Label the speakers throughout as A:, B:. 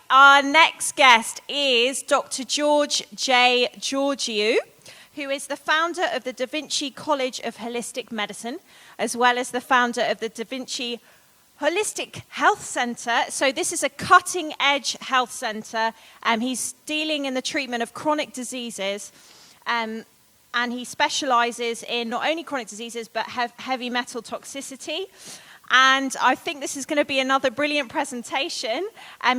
A: Our next guest is Dr. George J Georgiou, who is the founder of the Vinci College of Holistic Medicine, as well as the founder of the Vinci Holistic Health Center. So this is a cutting-edge health center. He's dealing in the treatment of chronic diseases, and he specializes in not only chronic diseases, but heavy metal toxicity. And I think this is going to be another brilliant presentation.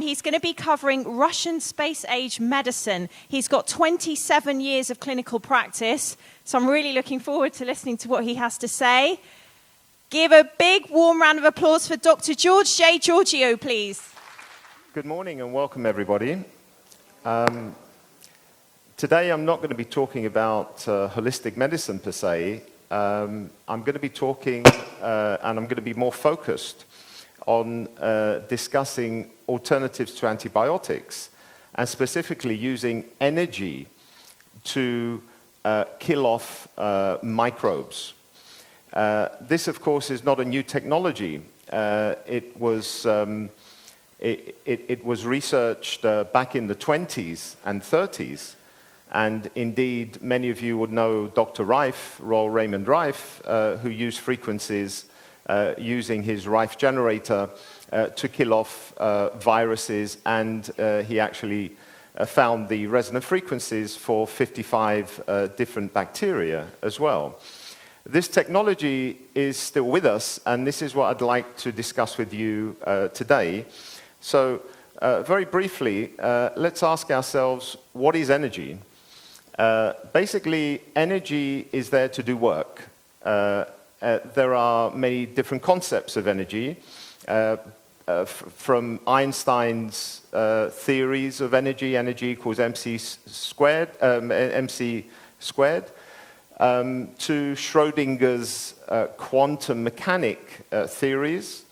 A: He's going to be covering Russian space-age medicine. He's got 27 years of clinical practice, so I'm really looking forward to listening to what he has to say. Give a big, warm round of applause for Dr. George J Georgiou, please.
B: Good morning and welcome, everybody. Today I'm not going to be talking about holistic medicine per se. I'm going to be talking, and I'm going to be more focused on discussing alternatives to antibiotics, and specifically using energy to kill off microbes. This, of course, is not a new technology. It was researched back in the 20s and 30s. And indeed, many of you would know Dr. Rife, Royal Raymond Rife, who used frequencies using his Rife generator to kill off viruses, and he actually found the resonant frequencies for 55 different bacteria as well. This technology is still with us, and this is what I'd like to discuss with you today. So, very briefly, let's ask ourselves, what is energy? Basically, energy is there to do work. There are many different concepts of energy, from Einstein's theories of energy. Energy equals mc squared, to Schrodinger's quantum mechanic theories,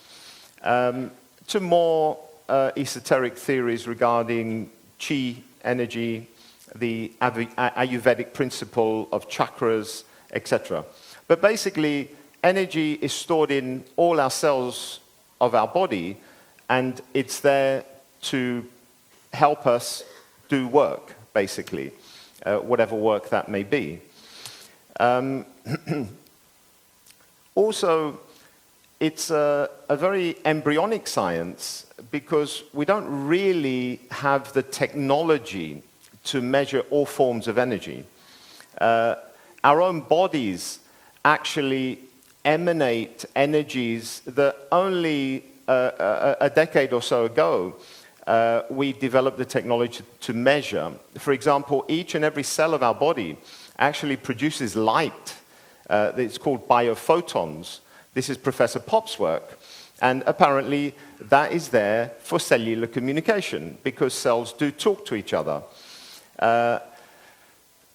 B: to more esoteric theories regarding chi energy, the Ayurvedic principle of chakras, etc. But basically, energy is stored in all our cells of our body, and it's there to help us do work, basically, whatever work that may be. Also, it's a very embryonic science, because we don't really have the technology to measure all forms of energy. Our own bodies actually emanate energies that only a decade or so ago we developed the technology to measure. For example, each and every cell of our body actually produces light. It's called biophotons. This is Professor Pop's work. And apparently that is there for cellular communication, because cells do talk to each other.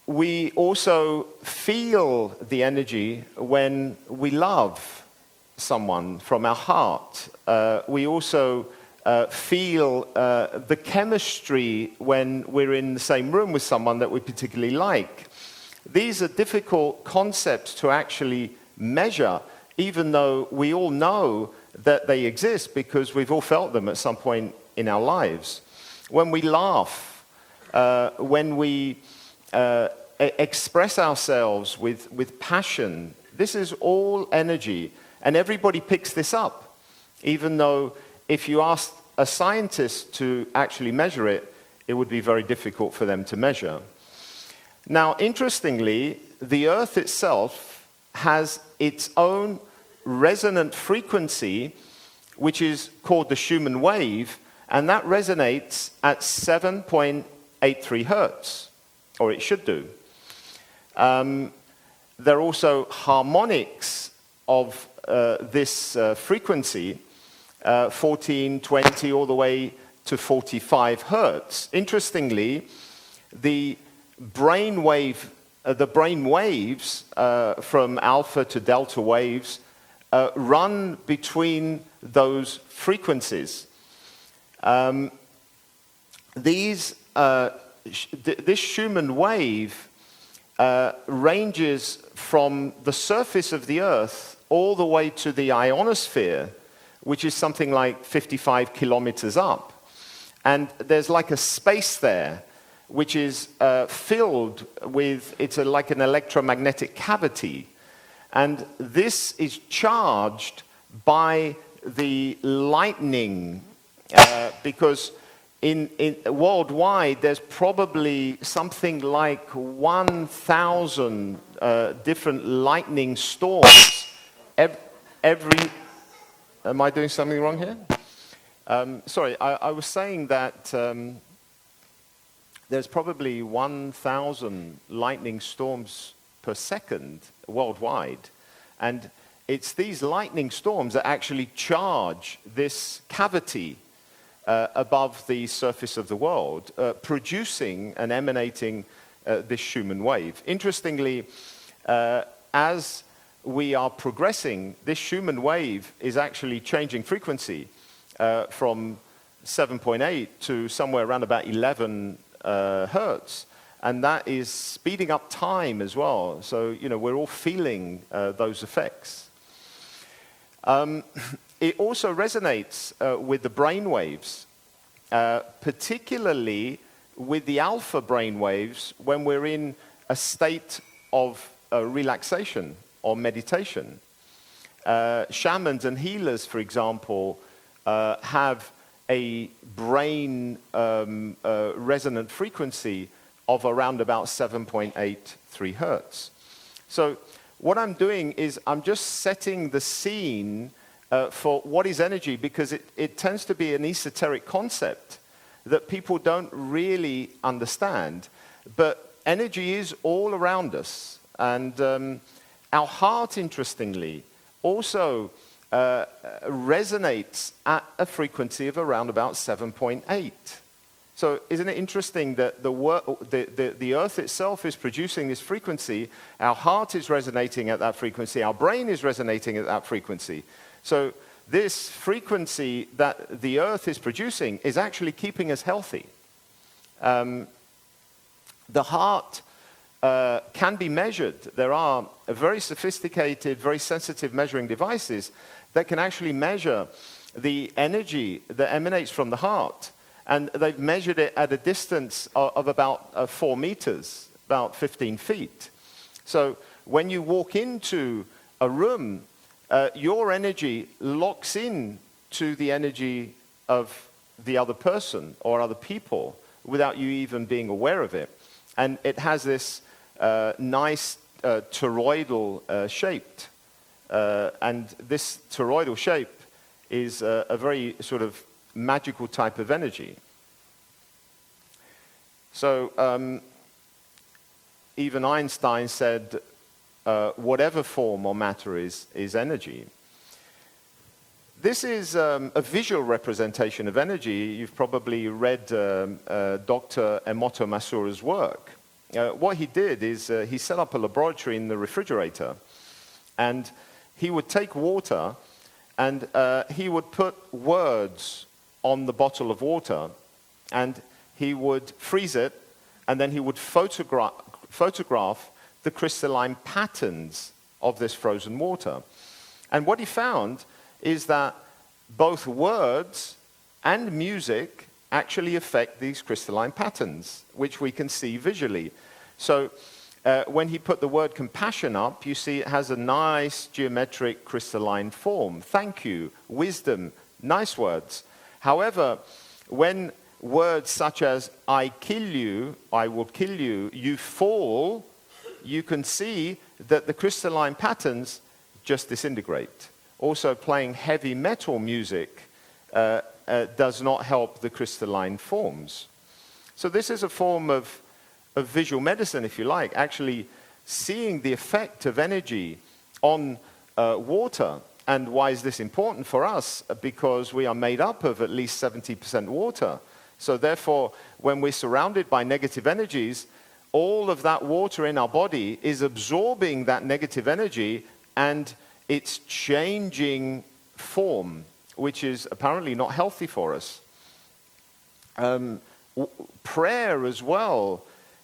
B: We also feel the energy when we love someone from our heart. We also feel the chemistry when we're in the same room with someone that we particularly like. These are difficult concepts to actually measure, even though we all know that they exist, because we've all felt them at some point in our lives. When we laugh, when we express ourselves with passion, this is all energy, and everybody picks this up, even though if you ask a scientist to actually measure it, it would be very difficult for them to measure. Now, interestingly, the Earth itself has its own resonant frequency, which is called the Schumann wave, and that resonates at 7.83 hertz, or it should do. There are also harmonics of this frequency, 14, 20, all the way to 45 hertz. Interestingly, the brain waves from alpha to delta waves run between those frequencies. This Schumann wave ranges from the surface of the Earth all the way to the ionosphere, which is something like 55 kilometers up. And there's like a space there which is filled with, like an electromagnetic cavity. And this is charged by the lightning, because in worldwide there's probably something like 1,000 different lightning storms every. Am I doing something wrong here? Sorry, I was saying that there's probably 1,000 lightning storms per second worldwide. And it's these lightning storms that actually charge this cavity above the surface of the world, producing and emanating this Schumann wave. Interestingly, as we are progressing, this Schumann wave is actually changing frequency from 7.8 to somewhere around about 11 hertz. And that is speeding up time as well. So, we're all feeling those effects. It also resonates with the brain waves, particularly with the alpha brain waves when we're in a state of relaxation or meditation. Shamans and healers, for example, have a brain resonant frequency of around about 7.83 hertz. So what I'm doing is I'm just setting the scene for what is energy, because it tends to be an esoteric concept that people don't really understand. But energy is all around us. And our heart, interestingly, also resonates at a frequency of around about 7.8. So isn't it interesting that the Earth itself is producing this frequency, our heart is resonating at that frequency, our brain is resonating at that frequency. So this frequency that the Earth is producing is actually keeping us healthy. The heart can be measured. There are very sophisticated, very sensitive measuring devices that can actually measure the energy that emanates from the heart. And they've measured it at a distance of about 4 meters, about 15 feet. So when you walk into a room, your energy locks in to the energy of the other person or other people without you even being aware of it. And it has this nice toroidal shape. And this toroidal shape is a very sort of magical type of energy. So even Einstein said, whatever form or matter is energy. This is a visual representation of energy. You've probably read Dr. Emoto Masura's work. What he did is he set up a laboratory in the refrigerator, and he would take water and he would put words on the bottle of water, and he would freeze it, and then he would photograph the crystalline patterns of this frozen water. And what he found is that both words and music actually affect these crystalline patterns, which we can see visually. So when he put the word compassion up, you see it has a nice geometric crystalline form. Thank you, wisdom, nice words. However, when words such as I kill you, I will kill you, you fall, you can see that the crystalline patterns just disintegrate. Also, playing heavy metal music does not help the crystalline forms. So this is a form of visual medicine, if you like, actually seeing the effect of energy on water. And why is this important for us? Because we are made up of at least 70% water. So therefore, when we're surrounded by negative energies, all of that water in our body is absorbing that negative energy, and it's changing form, which is apparently not healthy for us. Prayer as well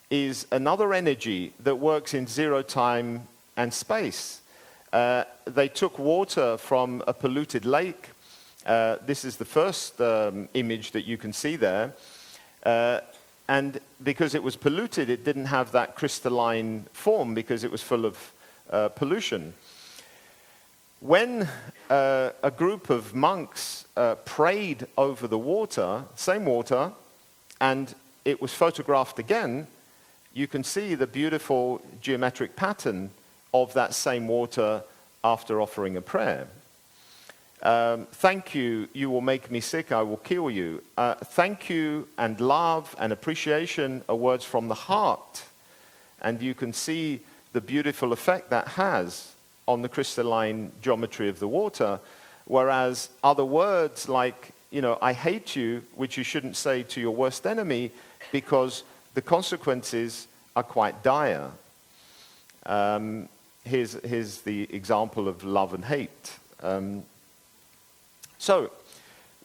B: is another energy that works in zero time and space. They took water from a polluted lake, This is the first image that you can see there. And because it was polluted, it didn't have that crystalline form because it was full of pollution. When a group of monks prayed over the water, same water, and it was photographed again, you can see the beautiful geometric pattern of that same water after offering a prayer. Thank you, you will make me sick, I will cure you. Thank you and love and appreciation are words from the heart. And you can see the beautiful effect that has on the crystalline geometry of the water. Whereas other words like, I hate you, which you shouldn't say to your worst enemy because the consequences are quite dire. Here's the example of love and hate. So,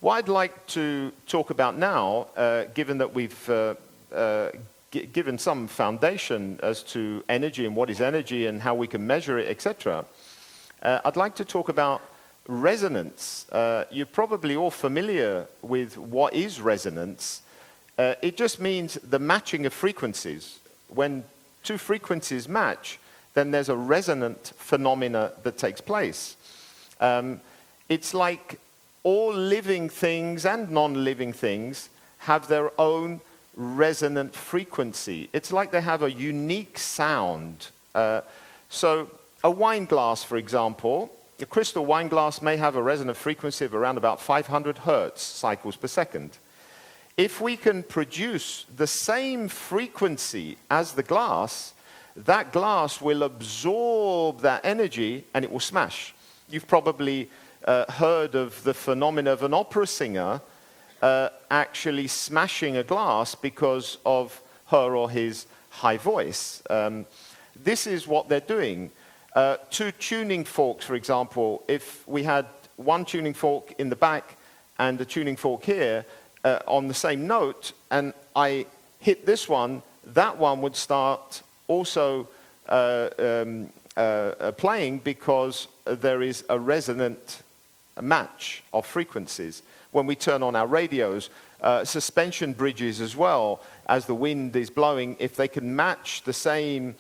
B: what I'd like to talk about now, given that we've given some foundation as to energy and what is energy and how we can measure it, etc., I'd like to talk about resonance. You're probably all familiar with what is resonance. It just means the matching of frequencies. When two frequencies match, then there's a resonant phenomena that takes place. It's like all living things and non-living things have their own resonant frequency. It's like they have a unique sound. So a wine glass, for example, a crystal wine glass may have a resonant frequency of around about 500 hertz cycles per second. If we can produce the same frequency as the glass, that glass will absorb that energy and it will smash. You've probably heard of the phenomena of an opera singer actually smashing a glass because of her or his high voice. This is what they're doing. Two tuning forks, for example, if we had one tuning fork in the back and a tuning fork here on the same note, and I hit this one, that one would start also playing because there is a resonant match of frequencies. When we turn on our radios, suspension bridges as well, as the wind is blowing, if they can match the same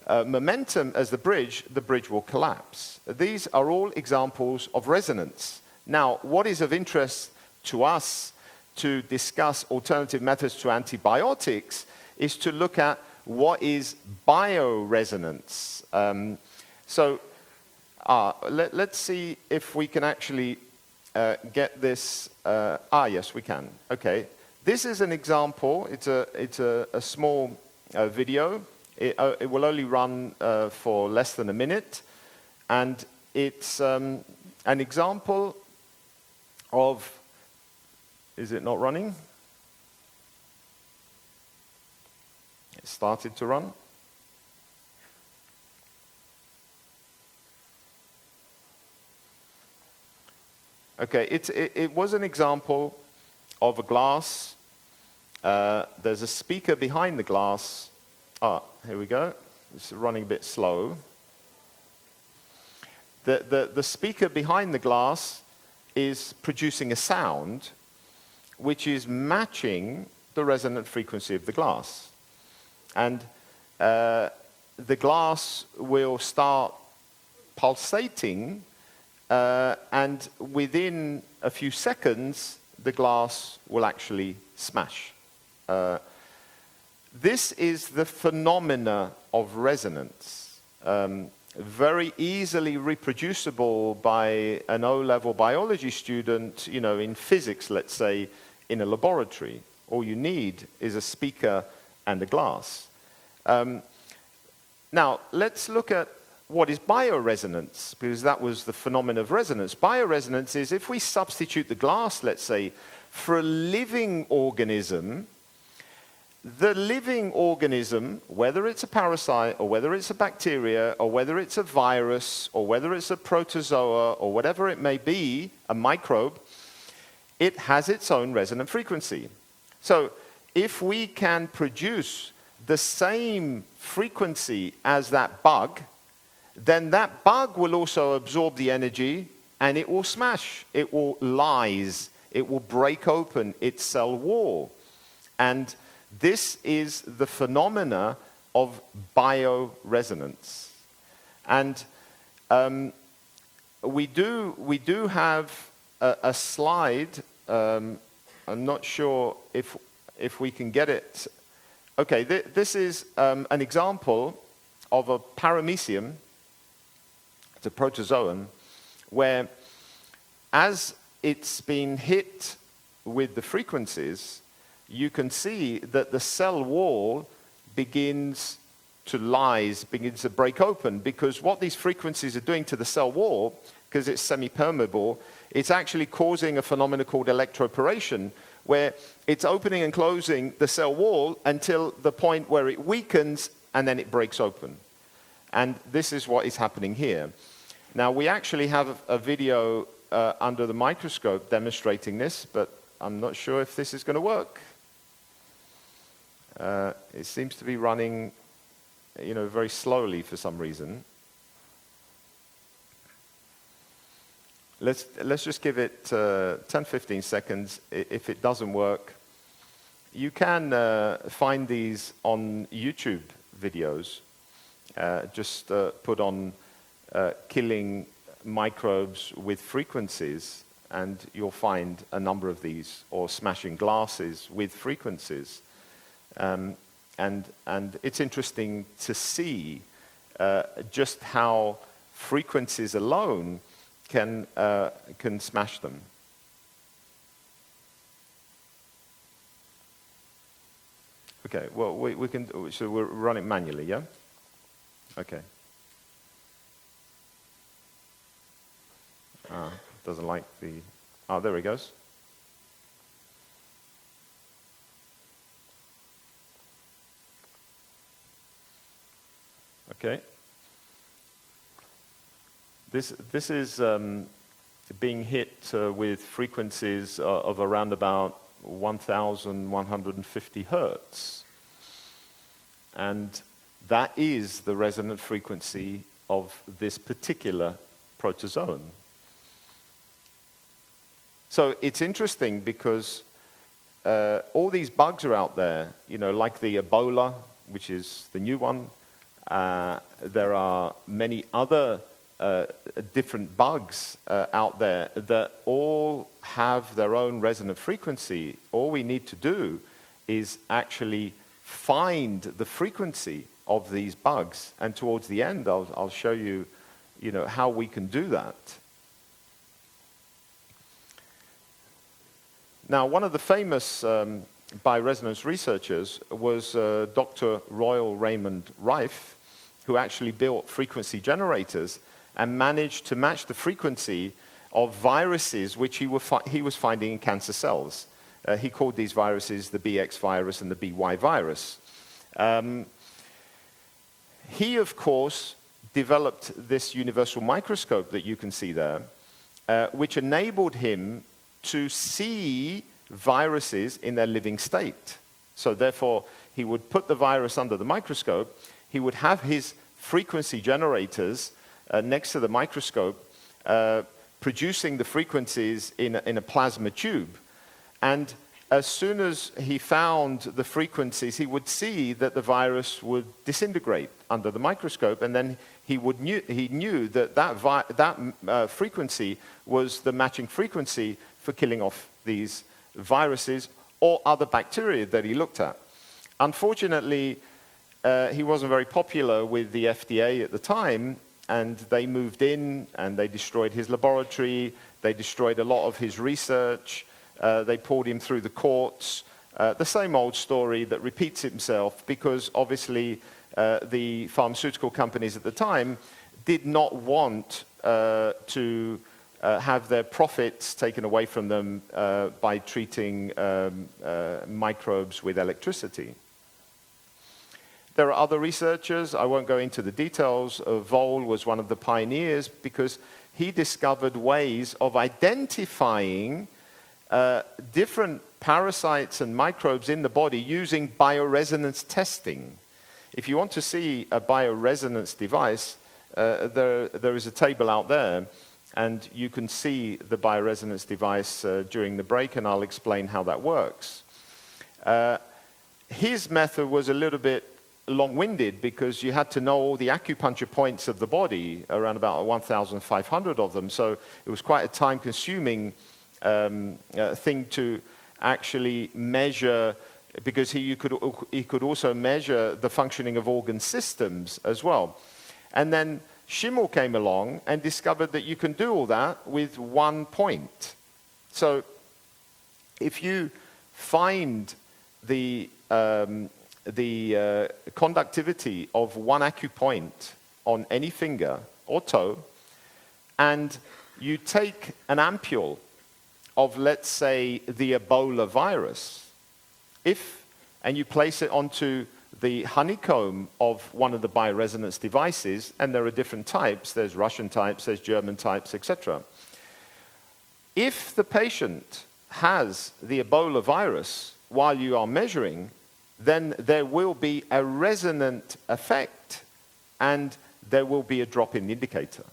B: momentum as the bridge will collapse. These are all examples of resonance. Now, what is of interest to us to discuss alternative methods to antibiotics is to look at what is bioresonance. Let's see if we can actually get this. Yes, we can. Okay. This is an example. It's a small video. It will only run for less than a minute. And it's an example of... Is it not running? It started to run. Okay, it was an example of a glass. There's a speaker behind the glass. Here we go. It's running a bit slow. The speaker behind the glass is producing a sound which is matching the resonant frequency of the glass. And the glass will start pulsating, and within a few seconds, the glass will actually smash. This is the phenomena of resonance. Very easily reproducible by an O-level biology student, in physics, let's say, in a laboratory. All you need is a speaker and a glass. Now, let's look at what is bioresonance, because that was the phenomenon of resonance. Bioresonance is if we substitute the glass, let's say, for a living organism, the living organism, whether it's a parasite or whether it's a bacteria or whether it's a virus or whether it's a protozoa or whatever it may be, a microbe, it has its own resonant frequency. So if we can produce the same frequency as that bug, then that bug will also absorb the energy and it will smash, it will lyse, it will break open its cell wall. And this is the phenomena of bioresonance. And we do have a slide. I'm not sure if we can get it. Okay, this is an example of a paramecium. It's a protozoan where, as it's been hit with the frequencies, you can see that the cell wall begins to lyse, begins to break open, because what these frequencies are doing to the cell wall, because it's semi-permeable, it's actually causing a phenomenon called electroporation, where it's opening and closing the cell wall until the point where it weakens and then it breaks open. And this is what is happening here. Now, we actually have a video under the microscope demonstrating this, but I'm not sure if this is going to work. It seems to be running, very slowly for some reason. Let's just give it 10-15 seconds. If it doesn't work, you can find these on YouTube videos. Just put on killing microbes with frequencies, and you'll find a number of these, or smashing glasses with frequencies. And it's interesting to see just how frequencies alone can smash them. Okay, well, we can, so we'll run it manually, yeah? Okay. Doesn't like the, there he goes. Okay. This is being hit with frequencies of around about 1,150 hertz. And that is the resonant frequency of this particular protozoan. So it's interesting because all these bugs are out there, like the Ebola, which is the new one. There are many other different bugs out there that all have their own resonant frequency. All we need to do is actually find the frequency of these bugs. And towards the end, I'll show you, how we can do that. Now, one of the famous bioresonance researchers was Dr. Royal Raymond Rife, who actually built frequency generators and managed to match the frequency of viruses which he was finding in cancer cells. He called these viruses the BX virus and the BY virus. He, of course, developed this universal microscope that you can see there, which enabled him to see viruses in their living state. So therefore, he would put the virus under the microscope, he would have his frequency generators next to the microscope, producing the frequencies in a plasma tube. And as soon as he found the frequencies, he would see that the virus would disintegrate under the microscope, and then he knew that frequency was the matching frequency for killing off these viruses or other bacteria that he looked at. Unfortunately, he wasn't very popular with the FDA at the time, and they moved in and they destroyed his laboratory, they destroyed a lot of his research, they pulled him through the courts. The same old story that repeats itself, because obviously the pharmaceutical companies at the time did not want to have their profits taken away from them by treating microbes with electricity. There are other researchers. I won't go into the details. Voll was one of the pioneers because he discovered ways of identifying different parasites and microbes in the body using bioresonance testing. If you want to see a bioresonance device, there is a table out there, And you can see the bioresonance device during the break, and I'll explain how that works. His method was a little bit long-winded because you had to know all the acupuncture points of the body, around about 1,500 of them. So it was quite a time-consuming thing to actually measure, because he could also measure the functioning of organ systems as well. And then Schimmel came along and discovered that you can do all that with 1 point. So if you find the conductivity of 1 acupoint on any finger or toe, and you take an ampule of, let's say, the Ebola virus, and you place it onto the honeycomb of one of the bioresonance devices, and there are different types, there's Russian types, there's German types, etc. If the patient has the Ebola virus while you are measuring, then there will be a resonant effect, and there will be a drop in the indicator.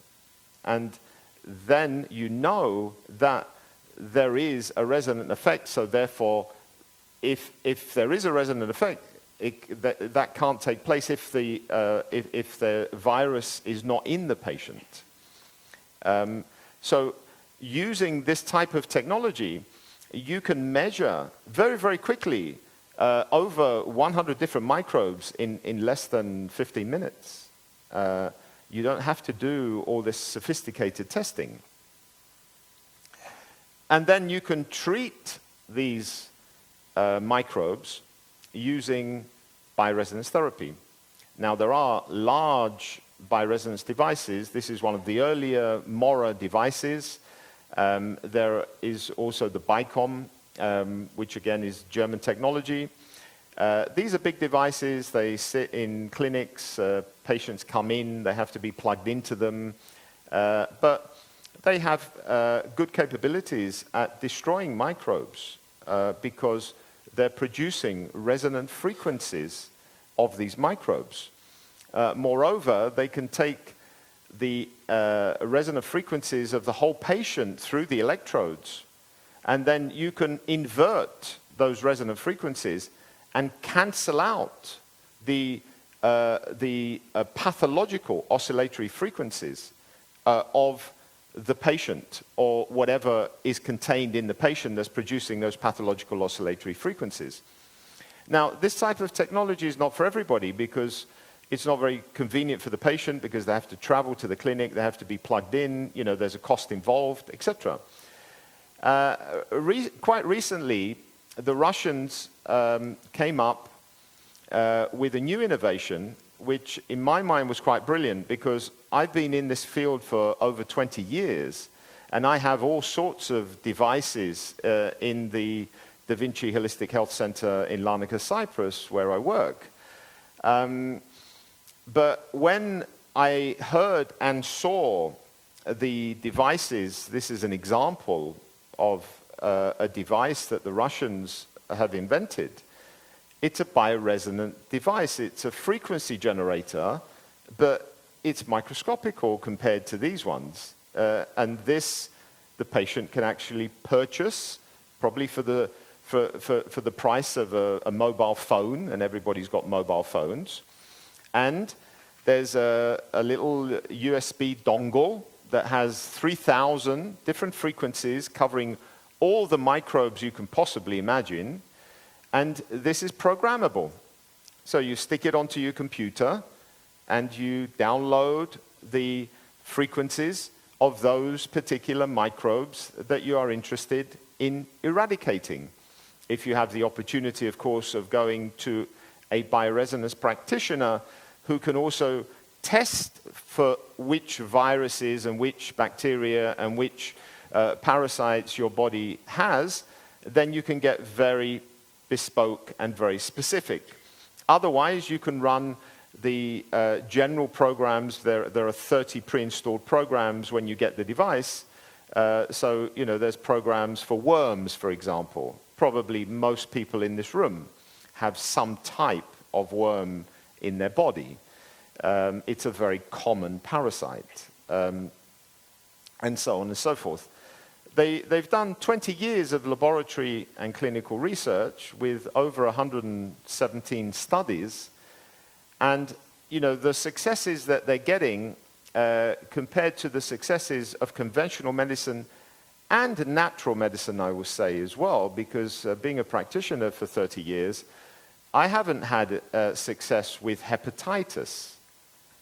B: And then you know that there is a resonant effect, so therefore, if there is a resonant effect, that can't take place if the virus is not in the patient. So using this type of technology, you can measure very, very quickly over 100 different microbes in less than 15 minutes. You don't have to do all this sophisticated testing. And then you can treat these microbes using bioresonance therapy. Now, there are large bioresonance devices. This is one of the earlier Mora devices. There is also the BICOM, which again is German technology. These are big devices. They sit in clinics. Patients come in. They have to be plugged into them. But they have good capabilities at destroying microbes because they're producing resonant frequencies of these microbes. Moreover, they can take the resonant frequencies of the whole patient through the electrodes, and then you can invert those resonant frequencies and cancel out the pathological oscillatory frequencies of the patient, or whatever is contained in the patient that's producing those pathological oscillatory frequencies. Now, this type of technology is not for everybody because it's not very convenient for the patient, because they have to travel to the clinic, they have to be plugged in, there's a cost involved, etc. Quite recently, the Russians came up with a new innovation, which in my mind was quite brilliant, because I've been in this field for over 20 years, and I have all sorts of devices in the the Vinci Holistic Health Center in Larnaca, Cyprus, where I work. But when I heard and saw the devices, this is an example of a device that the Russians have invented. It's a bioresonant device. It's a frequency generator, but it's microscopical compared to these ones. And this, the patient can actually purchase, probably for the price of a mobile phone, and everybody's got mobile phones. And there's a little USB dongle that has 3,000 different frequencies covering all the microbes you can possibly imagine. And this is programmable. So you stick it onto your computer and you download the frequencies of those particular microbes that you are interested in eradicating. If you have the opportunity, of course, of going to a bioresonance practitioner who can also test for which viruses and which bacteria and which parasites your body has, then you can get very bespoke and very specific. Otherwise, you can run the general programs. There are 30 pre-installed programs when you get the device. So, you know, there's programs for worms, for example. Probably most people in this room have some type of worm in their body. It's a very common parasite. and so on and so forth. They've done 20 years of laboratory and clinical research with over 117 studies, and the successes that they're getting compared to the successes of conventional medicine and natural medicine, I will say as well, because being a practitioner for 30 years, I haven't had success with hepatitis.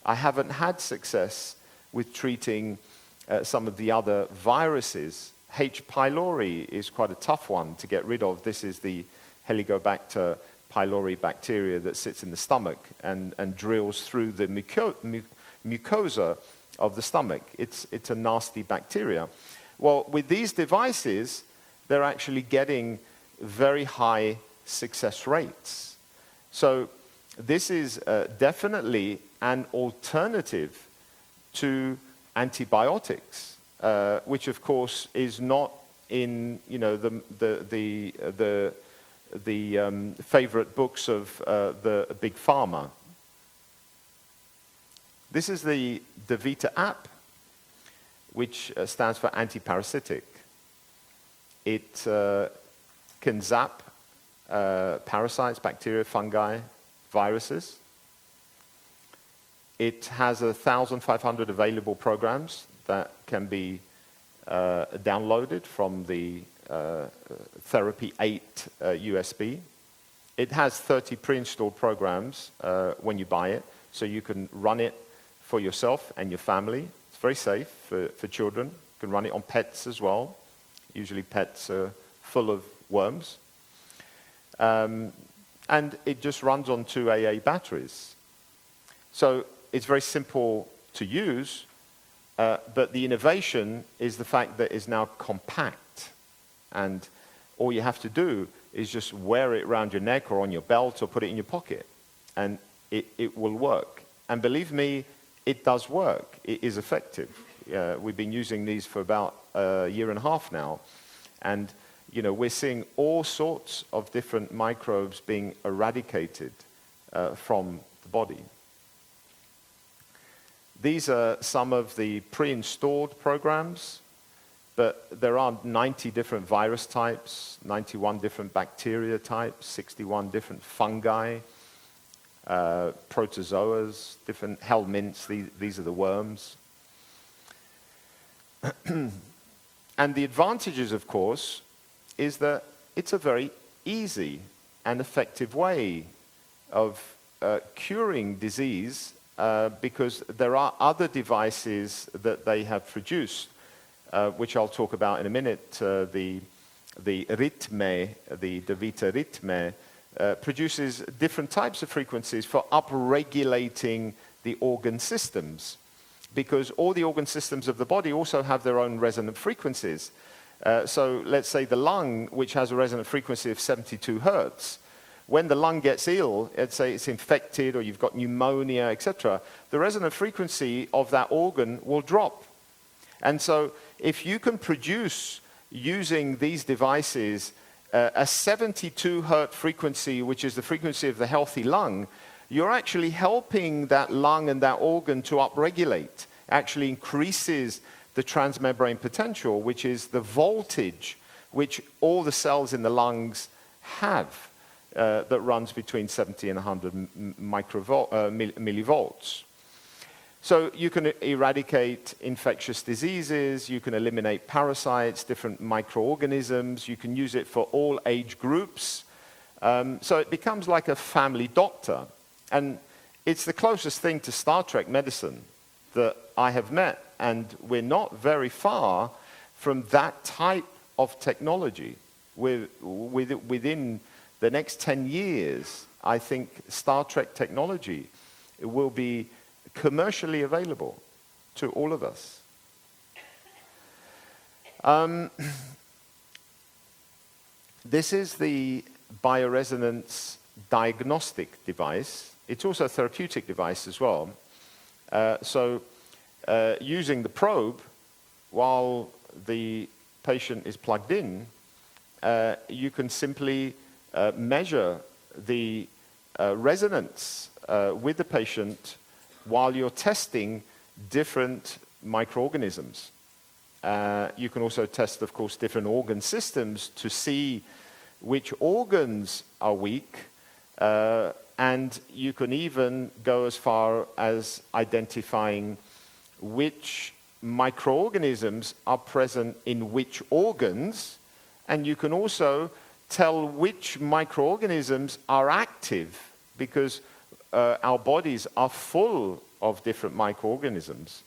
B: I haven't had success with treating some of the other viruses. H. pylori is quite a tough one to get rid of. This is the Helicobacter pylori bacteria that sits in the stomach and drills through the mucosa of the stomach. It's a nasty bacteria. Well, with these devices, they're actually getting very high success rates. So this is definitely an alternative to antibiotics, which of course is not in the favorite books of the big pharma. This is the DaVita app, which stands for antiparasitic. It can zap parasites, bacteria, fungi, viruses. It has 1,500 available programs that can be downloaded from the Therapy 8 USB. It has 30 pre-installed programs when you buy it, so you can run it for yourself and your family. It's very safe for children. You can run it on pets as well. Usually pets are full of worms. And it just runs on 2 AA batteries. So it's very simple to use, but the innovation is the fact that it's now compact. And all you have to do is just wear it around your neck or on your belt or put it in your pocket. And it will work. And believe me, it does work. It is effective. We've been using these for about a year and a half now. And we're seeing all sorts of different microbes being eradicated from the body. These are some of the pre-installed programs, but there are 90 different virus types, 91 different bacteria types, 61 different fungi, protozoas, different helminths. These are the worms. And the advantages, of course, is that it's a very easy and effective way of curing disease because there are other devices that they have produced, which I'll talk about in a minute. The Ritme, the DaVita Ritme, produces different types of frequencies for upregulating the organ systems, because all the organ systems of the body also have their own resonant frequencies. So let's say the lung, which has a resonant frequency of 72 hertz, when the lung gets ill, let's say it's infected or you've got pneumonia, etc., the resonant frequency of that organ will drop. And so if you can produce, using these devices, a 72 hertz frequency, which is the frequency of the healthy lung, you're actually helping that lung and that organ to upregulate. Actually increases the transmembrane potential, which is the voltage which all the cells in the lungs have, that runs between 70 and 100 millivolts. So you can eradicate infectious diseases, you can eliminate parasites, different microorganisms, you can use it for all age groups. So it becomes like a family doctor. And it's the closest thing to Star Trek medicine that I have met. And we're not very far from that type of technology. Within the next 10 years, I think Star Trek technology will be commercially available to all of us. This is the Bioresonance diagnostic device. It's also a therapeutic device as well. Using the probe while the patient is plugged in, you can simply measure the resonance with the patient while you're testing different microorganisms. You can also test, of course, different organ systems to see which organs are weak, and you can even go as far as identifying which microorganisms are present in which organs, and you can also tell which microorganisms are active, because our bodies are full of different microorganisms,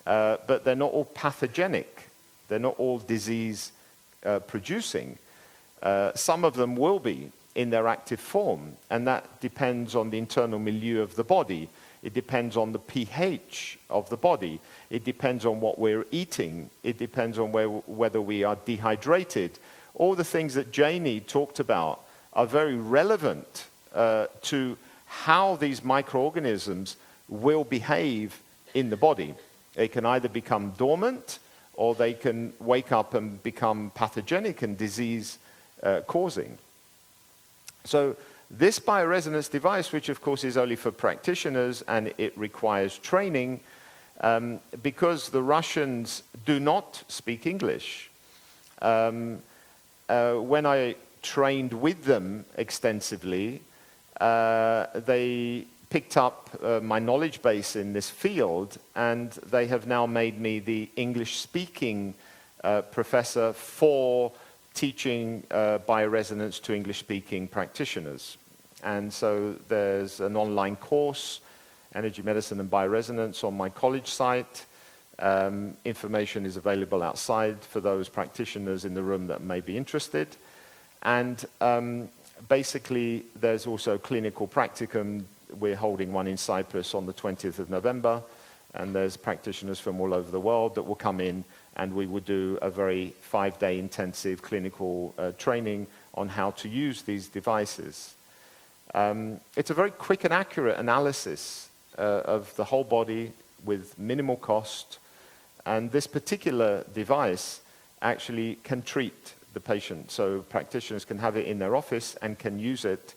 B: but they're not all pathogenic. They're not all disease producing. Some of them will be in their active form, and that depends on the internal milieu of the body. It depends on the pH of the body. It depends on what we're eating. It depends on whether we are dehydrated. All the things that Janie talked about are very relevant to how these microorganisms will behave in the body. They can either become dormant, or they can wake up and become pathogenic and disease-causing. So this bioresonance device, which of course is only for practitioners and it requires training, because the Russians do not speak English. When I trained with them extensively, they picked up my knowledge base in this field, and they have now made me the English-speaking professor for teaching bioresonance to English-speaking practitioners. And so there's an online course, Energy Medicine and Bioresonance, on my college site. Information is available outside for those practitioners in the room that may be interested. And basically, there's also clinical practicum. We're holding one in Cyprus on the 20th of November, and there's practitioners from all over the world that will come in, and we will do a very 5-day intensive clinical training on how to use these devices. It's a very quick and accurate analysis of the whole body with minimal cost, and this particular device actually can treat the patient. So practitioners can have it in their office and can use it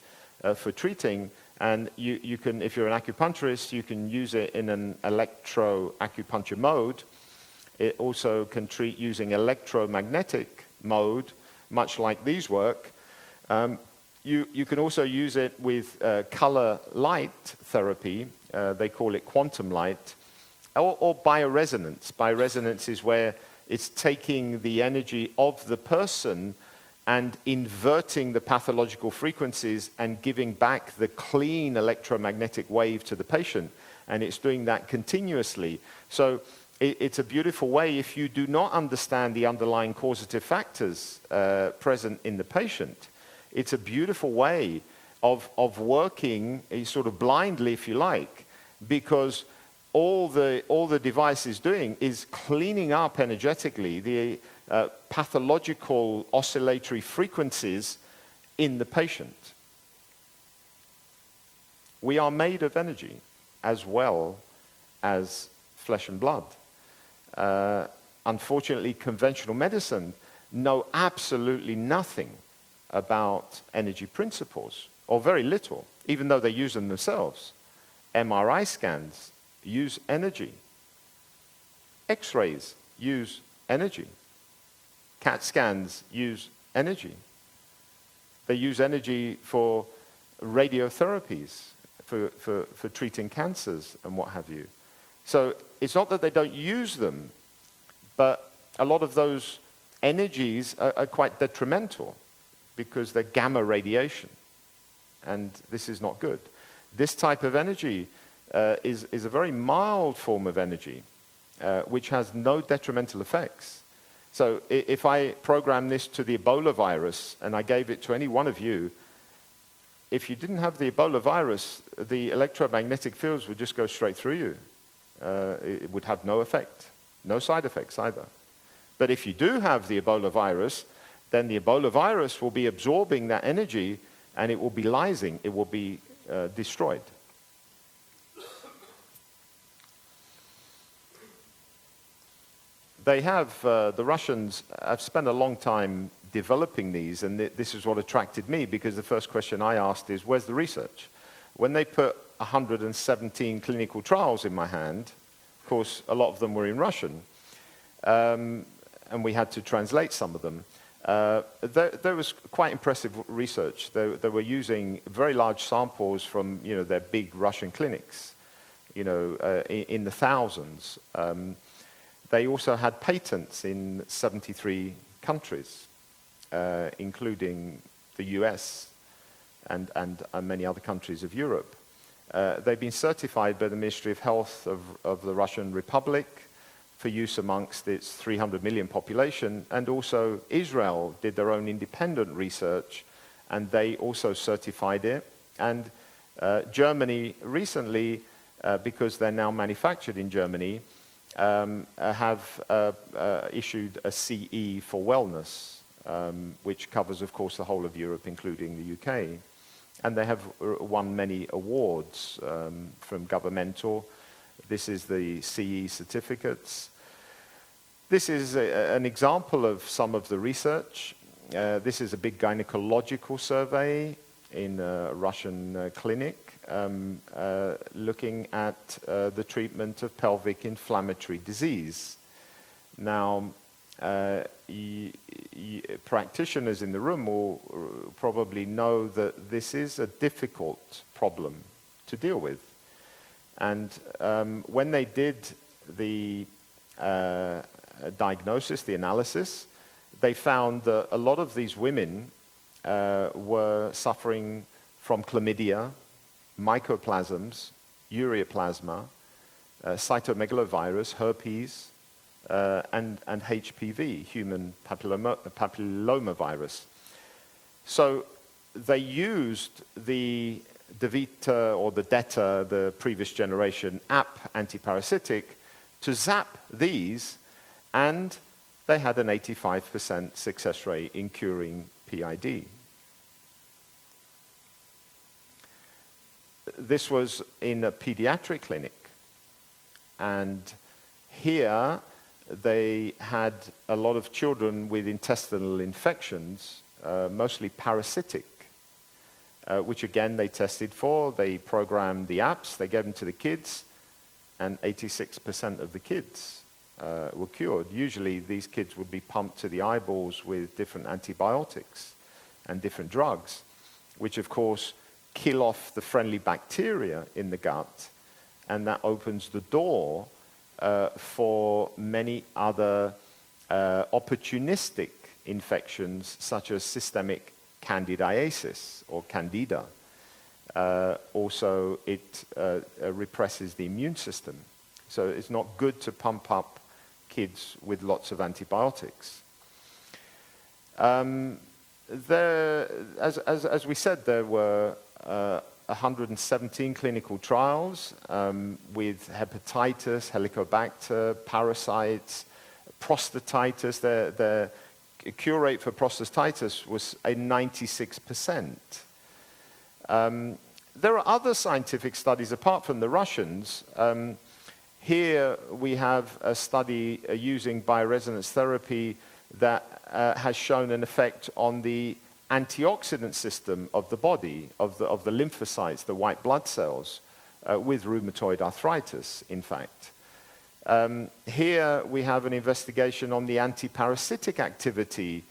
B: for treating. And you can, if you're an acupuncturist, you can use it in an electroacupuncture mode. It also can treat using electromagnetic mode, much like these work. You can also use it with color light therapy. They call it quantum light, or bioresonance. Bioresonance is where it's taking the energy of the person and inverting the pathological frequencies and giving back the clean electromagnetic wave to the patient. And it's doing that continuously. So it's a beautiful way, if you do not understand the underlying causative factors present in the patient, it's a beautiful way of working sort of blindly, if you like, because all the device is doing is cleaning up energetically the pathological oscillatory frequencies in the patient. We are made of energy as well as flesh and blood. Unfortunately, conventional medicine know absolutely nothing about energy principles, or very little, even though they use them themselves. MRI scans use energy. X-rays use energy. CAT scans use energy. They use energy for radiotherapies, for treating cancers and what have you. So it's not that they don't use them, but a lot of those energies are quite detrimental because they're gamma radiation, and this is not good. This type of energy is a very mild form of energy, which has no detrimental effects. So if I program this to the Ebola virus and I gave it to any one of you, if you didn't have the Ebola virus, the electromagnetic fields would just go straight through you. It would have no effect, no side effects either. But if you do have the Ebola virus, then the Ebola virus will be absorbing that energy and it will be lysing, it will be destroyed. They have, the Russians have spent a long time developing these, and this is what attracted me, because the first question I asked is, where's the research? When they put 117 clinical trials in my hand, of course, a lot of them were in Russian, and we had to translate some of them. There was quite impressive research. They were using very large samples from, their big Russian clinics, in the thousands. They also had patents in 73 countries, including the US and many other countries of Europe. They've been certified by the Ministry of Health of the Russian Republic for use amongst its 300 million population, and also Israel did their own independent research, and they also certified it. And Germany recently, because they're now manufactured in Germany, have issued a CE for wellness, which covers, of course, the whole of Europe, including the UK. And they have won many awards from governmental. This is the CE certificates. This is an example of some of the research. This is a big gynecological survey in a Russian clinic looking at the treatment of pelvic inflammatory disease. Now, practitioners in the room will probably know that this is a difficult problem to deal with. And when they did the diagnosis, the analysis, they found that a lot of these women were suffering from chlamydia, mycoplasms, ureaplasma, cytomegalovirus, herpes, and HPV, human papillomavirus. So they used the DeVita or the DETA, the previous generation app antiparasitic, to zap these, and they had an 85% success rate in curing PID. This was in a pediatric clinic, and here they had a lot of children with intestinal infections, mostly parasitic, which again they tested for. They programmed the apps, they gave them to the kids, and 86% of the kids were cured. Usually these kids would be pumped to the eyeballs with different antibiotics and different drugs, which of course kill off the friendly bacteria in the gut, and that opens the door for many other opportunistic infections, such as systemic candidiasis or candida. Also, it represses the immune system. So it's not good to pump up kids with lots of antibiotics. As we said, there were 117 clinical trials with hepatitis, helicobacter, parasites, prostatitis. The cure rate for prostatitis was a 96%. There are other scientific studies apart from the Russians. Here we have a study using bioresonance therapy that has shown an effect on the antioxidant system of the body, of the lymphocytes, the white blood cells, with rheumatoid arthritis, in fact. Here we have an investigation on the antiparasitic activity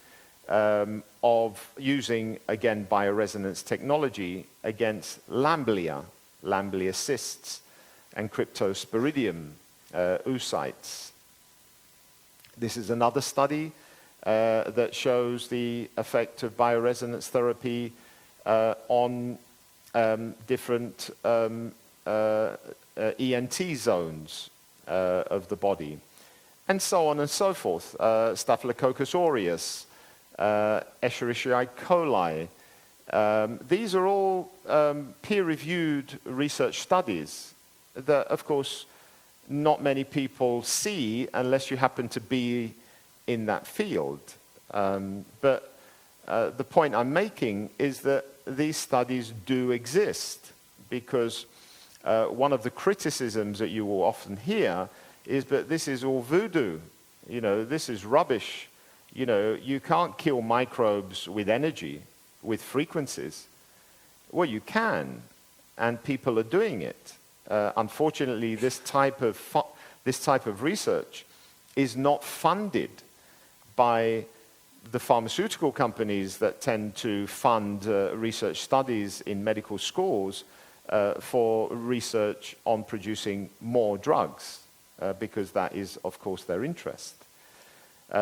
B: of using, again, bioresonance technology against Lamblia cysts, and Cryptosporidium oocytes. This is another study that shows the effect of bioresonance therapy on different ENT zones of the body, and so on and so forth. Staphylococcus aureus, Escherichia coli. These are all peer-reviewed research studies that, of course, not many people see unless you happen to be in that field. But the point I'm making is that these studies do exist, because one of the criticisms that you will often hear is that this is all voodoo. This is rubbish. You can't kill microbes with energy, with frequencies. Well, you can, and people are doing it. Unfortunately, this type of research is not funded by the pharmaceutical companies that tend to fund research studies in medical schools for research on producing more drugs, because that is, of course, their interest.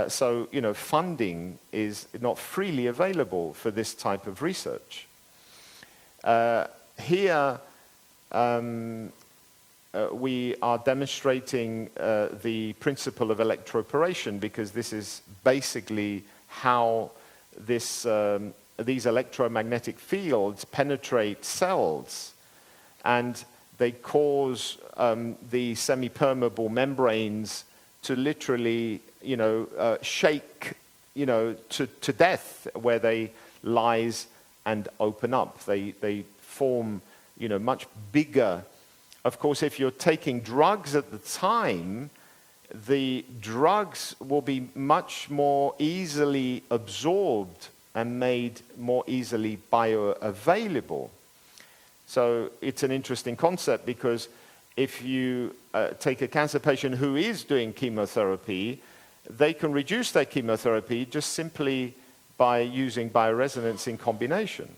B: So, funding is not freely available for this type of research. Here, we are demonstrating the principle of electroporation, because this is basically how these electromagnetic fields penetrate cells, and they cause the semi-permeable membranes to literally, shake, to death, where they lyse and open up. They form, much bigger. Of course, if you're taking drugs at the time, the drugs will be much more easily absorbed and made more easily bioavailable. So it's an interesting concept, because if you take a cancer patient who is doing chemotherapy, they can reduce their chemotherapy just simply by using bioresonance in combination.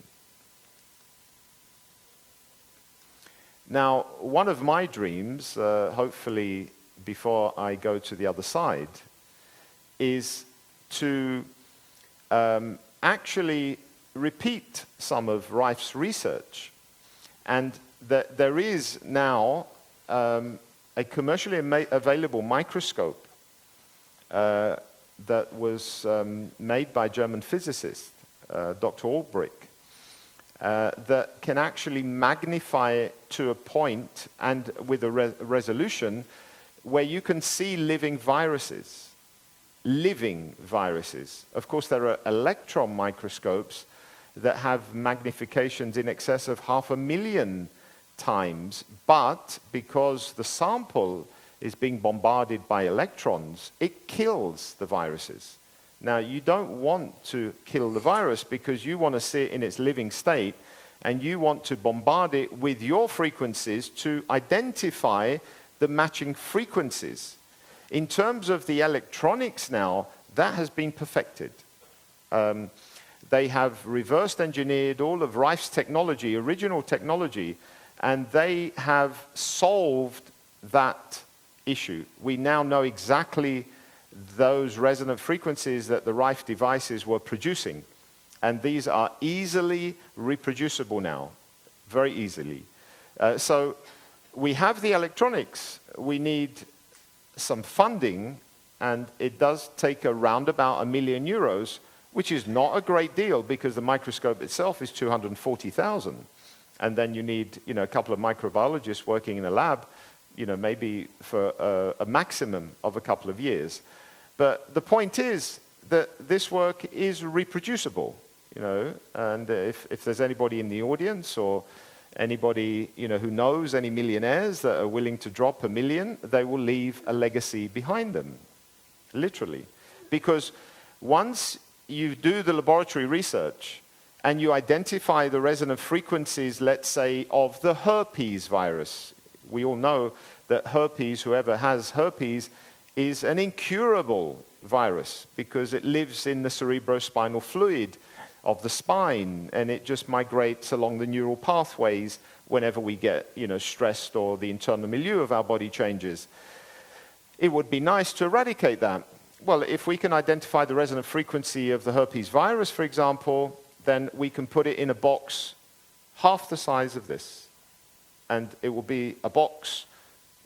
B: Now, one of my dreams, hopefully before I go to the other side, is to actually repeat some of Rife's research. And there is now a commercially available microscope that was made by a German physicist, Dr. Ulbrich, that can actually magnify to a point and with a resolution where you can see living viruses. Living viruses. Of course, there are electron microscopes that have magnifications in excess of 500,000 times, but because the sample is being bombarded by electrons, it kills the viruses. Now, you don't want to kill the virus, because you want to see it in its living state, and you want to bombard it with your frequencies to identify the matching frequencies. In terms of the electronics now, that has been perfected. They have reversed engineered all of Rife's technology, original technology, and they have solved that issue. We now know exactly those resonant frequencies that the Rife devices were producing. And these are easily reproducible now, very easily. So we have the electronics. We need some funding, and it does take around about €1 million, which is not a great deal, because the microscope itself is 240,000. And then you need, a couple of microbiologists working in a lab, maybe for a maximum of a couple of years. But the point is that this work is reproducible, and if there's anybody in the audience or anybody, who knows any millionaires that are willing to drop $1 million, they will leave a legacy behind them, literally. Because once you do the laboratory research and you identify the resonant frequencies, let's say, of the herpes virus, we all know that herpes, whoever has herpes, is an incurable virus, because it lives in the cerebrospinal fluid of the spine, and it just migrates along the neural pathways whenever we get, stressed, or the internal milieu of our body changes. It would be nice to eradicate that. Well, if we can identify the resonant frequency of the herpes virus, for example, then we can put it in a box half the size of this, and it will be a box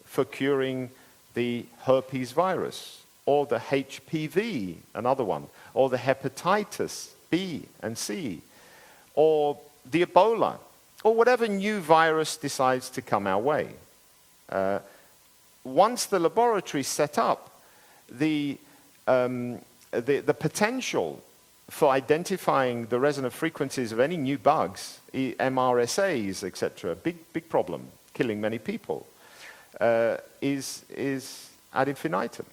B: for curing the herpes virus, or the HPV, another one, or the hepatitis B and C, or the Ebola, or whatever new virus decides to come our way. Once the laboratory is set up, the potential for identifying the resonant frequencies of any new bugs, MRSAs, etc., big problem, killing many people, is ad infinitum.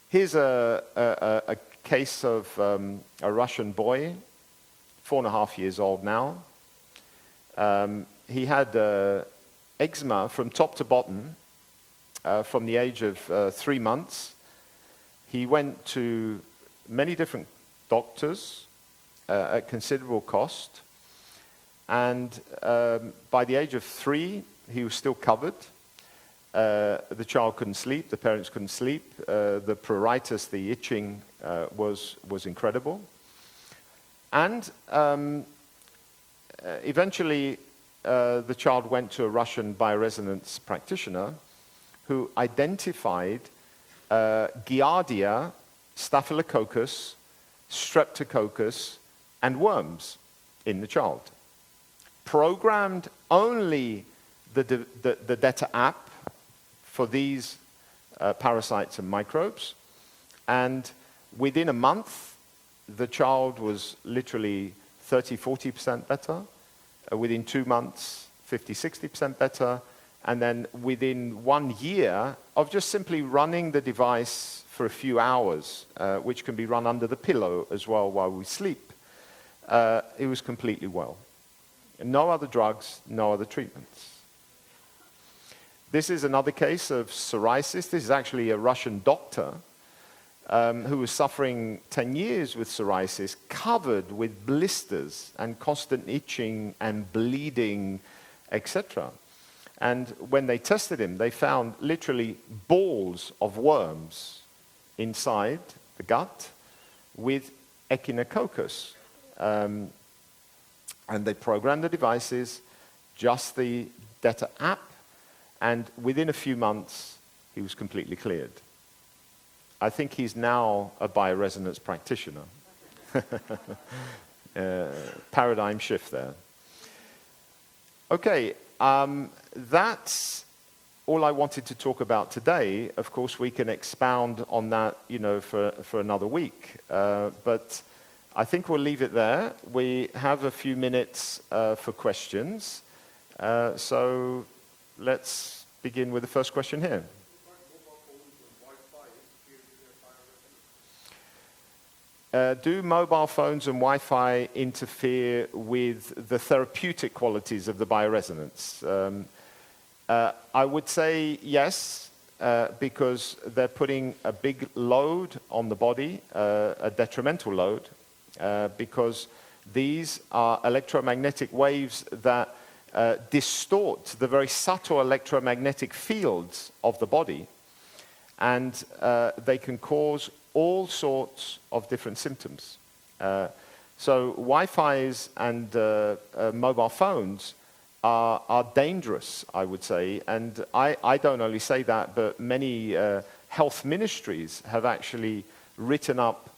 B: Here's a case of a Russian boy, 4.5 years old now. He had eczema from top to bottom from the age of 3 months. He went to many different doctors at considerable cost, and by the age of 3, he was still covered. The child couldn't sleep, the parents couldn't sleep, the pruritus, the itching, was incredible. And eventually, the child went to a Russian bioresonance practitioner who identified Giardia, Staphylococcus, Streptococcus, and worms in the child. Programmed only the DETA app for these parasites and microbes, and within a month, the child was literally 30-40% better. Within 2 months, 50-60% better. And then within 1 year of just simply running the device for a few hours, which can be run under the pillow as well while we sleep, it was completely well. No other drugs, no other treatments. This is another case of psoriasis. This is actually a Russian doctor who was suffering 10 years with psoriasis, covered with blisters and constant itching and bleeding, etc. And when they tested him, they found literally balls of worms inside the gut with echinococcus. And they programmed the devices, just the DETA app, and within a few months, he was completely cleared. I think he's now a bioresonance practitioner. Paradigm shift there. Okay, that's all I wanted to talk about today. Of course, we can expound on that, for another week. But I think we'll leave it there. We have a few minutes for questions. So let's begin with the first question here. Do mobile phones and Wi-Fi interfere with the therapeutic qualities of the bioresonance? I would say yes, because they're putting a big load on the body, a detrimental load, because these are electromagnetic waves that distort the very subtle electromagnetic fields of the body, and they can cause all sorts of different symptoms. So Wi-Fi's and mobile phones are dangerous, I would say. And I don't only say that, but many health ministries have actually written up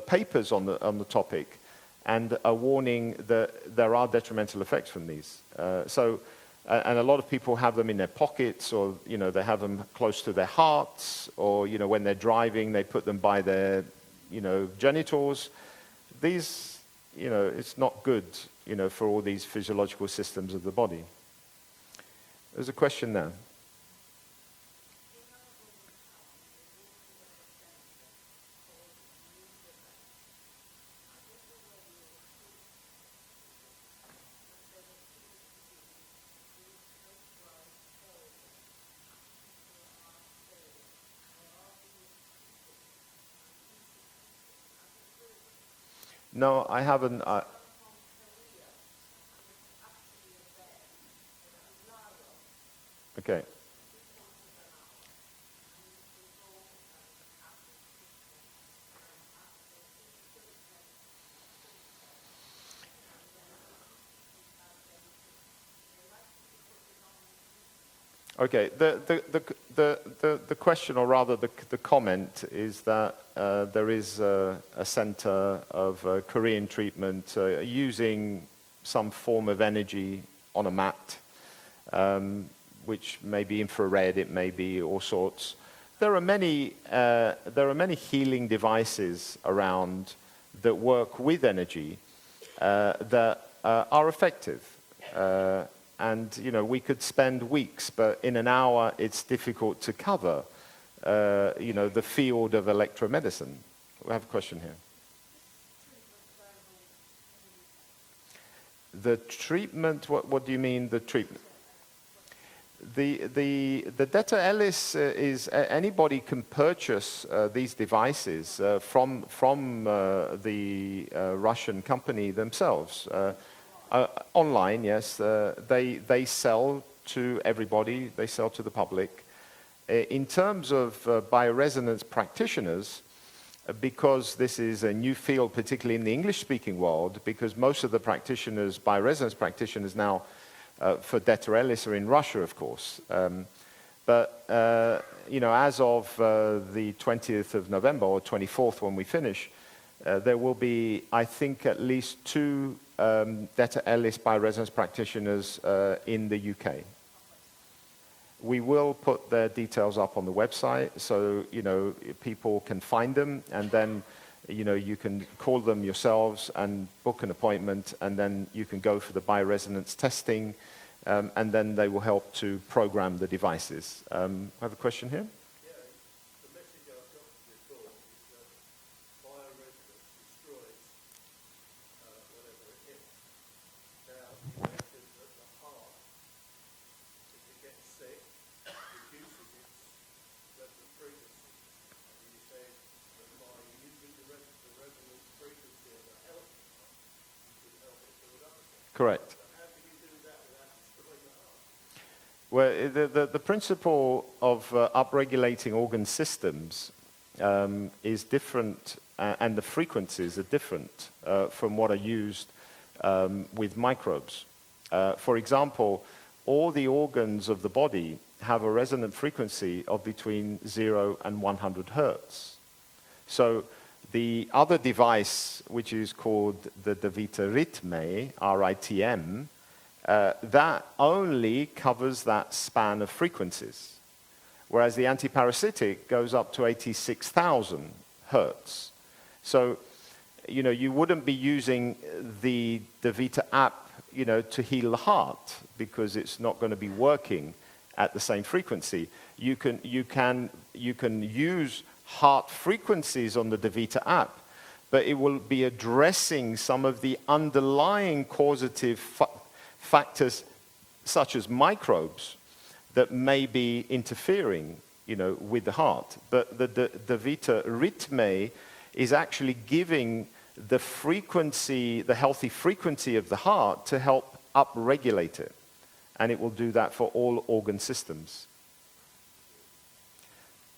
B: papers on the topic, and a warning that there are detrimental effects from these. And a lot of people have them in their pockets, or they have them close to their hearts, or when they're driving, they put them by their genitals. These, it's not good, for all these physiological systems of the body. There's a question there. No, I haven't. Okay. Okay. The question, or rather the comment, is that there is a center of Korean treatment using some form of energy on a mat, which may be infrared, it may be all sorts. There are many healing devices around that work with energy that are effective. And we could spend weeks, but in an hour it's difficult to cover the field of electromedicine. We have a question here. The treatment, what do you mean, the treatment? The Detta Ellis is anybody can purchase these devices from the Russian company themselves online. Yes, they sell to everybody. They sell to the public. In terms of bioresonance practitioners, because this is a new field, particularly in the English-speaking world, because most of the practitioners, bioresonance practitioners now, for Detta Ellis are in Russia, of course. You know, as of the 20th of November or 24th when we finish, there will be, I think, at least 2 Detta Ellis bioresonance practitioners in the UK. We will put their details up on the website, so you know people can find them, and then you know you can call them yourselves and book an appointment, and then you can go for the bioresonance testing, and then they will help to program the devices. I have a question here.
C: Yeah, the message I've got from your talk is that bioresonance destroys whatever it is. Now, you mentioned that the heart, if it gets sick, reduces its resonant frequency. And you say that by using the resonant frequency of the healthy heart, you can help it build up again.
B: Correct.
C: But how can you do that without destroying the heart?
B: Well, the principle of upregulating organ systems is different, and the frequencies are different from what are used with microbes. For example, all the organs of the body have a resonant frequency of between 0 and 100 hertz. So the other device, which is called the Davita Ritme, RITM, that only covers that span of frequencies, whereas the antiparasitic goes up to 86,000 hertz. So, you know, you wouldn't be using the Davita app, you know, to heal the heart, because it's not going to be working at the same frequency. You can use heart frequencies on the Davita app, but it will be addressing some of the underlying causative factors, such as microbes, that may be interfering, you know, with the heart. But the Davita Ritme is actually giving the frequency, the healthy frequency of the heart, to help upregulate it. And it will do that for all organ systems.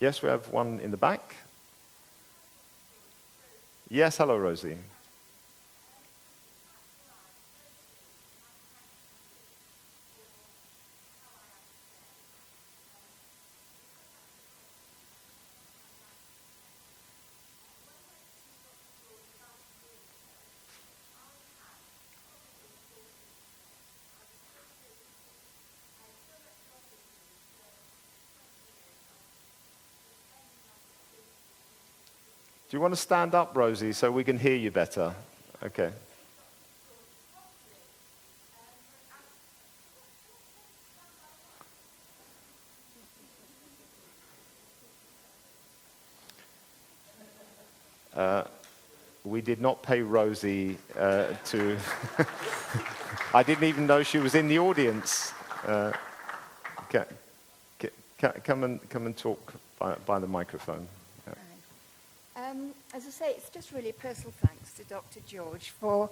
B: Yes, we have one in the back. Yes, hello, Rosie. Do you want to stand up, Rosie, so we can hear you better? Okay. We did not pay Rosie to... I didn't even know she was in the audience. Come and talk by the microphone.
D: As I say, it's just really a personal thanks to Dr. George for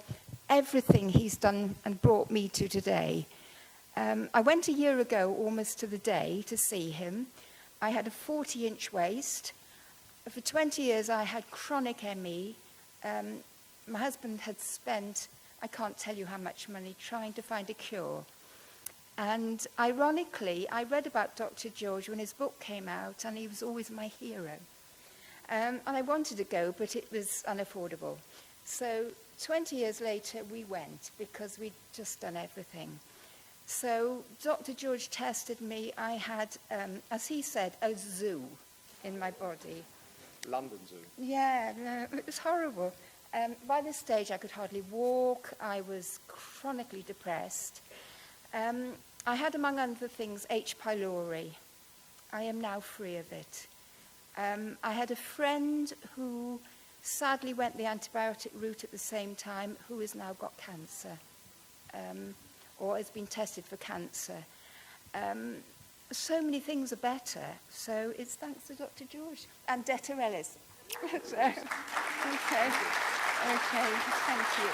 D: everything he's done and brought me to today. I went a year ago, almost to the day, to see him. I had a 40-inch waist. For 20 years, I had chronic ME. My husband had spent, I can't tell you how much money, trying to find a cure. And ironically, I read about Dr. George when his book came out, and he was always my hero. And I wanted to go, but it was unaffordable. So 20 years later, we went, because we'd just done everything. So Dr. George tested me. I had, as he said, a zoo in my body.
B: London Zoo.
D: Yeah, no, it was horrible. By this stage, I could hardly walk. I was chronically depressed. I had, among other things, H. pylori. I am now free of it. I had a friend who sadly went the antibiotic route at the same time, who has now got cancer, or has been tested for cancer. so many things are better. So it's thanks to Dr. George and Detta Ellis. So, okay, thank you.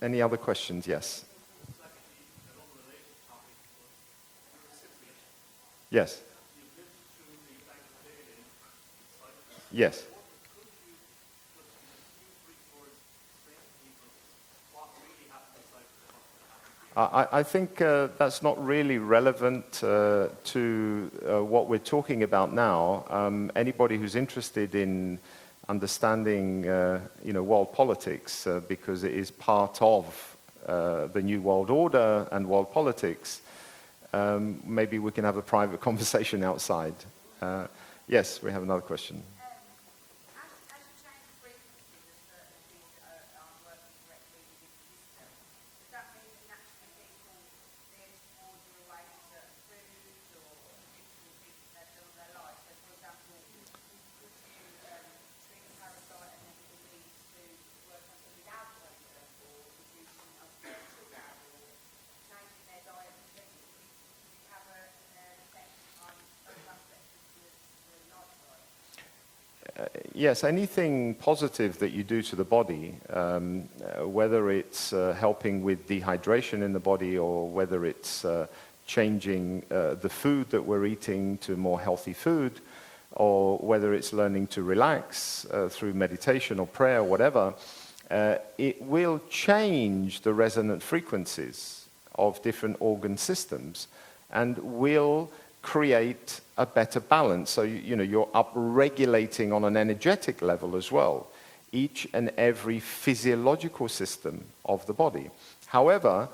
B: Any other questions? Yes. Yes. Yes. I think that's not really relevant to what we're talking about now. Anybody who's interested in understanding, world politics, because it is part of the New World Order and world politics, maybe we can have a private conversation outside. Yes, we have another question. Yes, anything positive that you do to the body, whether it's helping with dehydration in the body or whether it's changing the food that we're eating to more healthy food, or whether it's learning to relax through meditation or prayer or whatever, it will change the resonant frequencies of different organ systems and will create a better balance. So, you're upregulating on an energetic level as well, each and every physiological system of the body. However,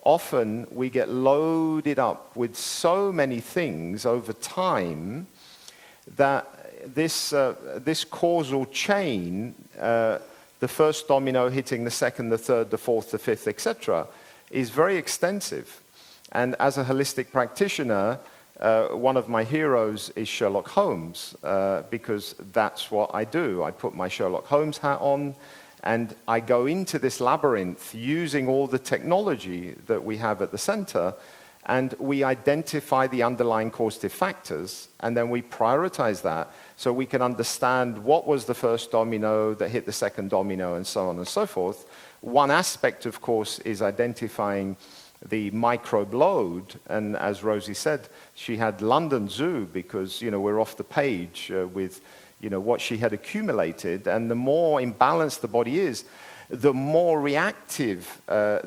B: often we get loaded up with so many things over time that this causal chain, the first domino hitting the second, the third, the fourth, the fifth, etc., is very extensive. And as a holistic practitioner, one of my heroes is Sherlock Holmes, because that's what I do. I put my Sherlock Holmes hat on, and I go into this labyrinth using all the technology that we have at the center, and we identify the underlying causative factors, and then we prioritize that so we can understand what was the first domino that hit the second domino, and so on and so forth. One aspect, of course, is identifying the microbe load, and as Rosie said, she had London Zoo because, we're off the page with, what she had accumulated, and the more imbalanced the body is, the more reactive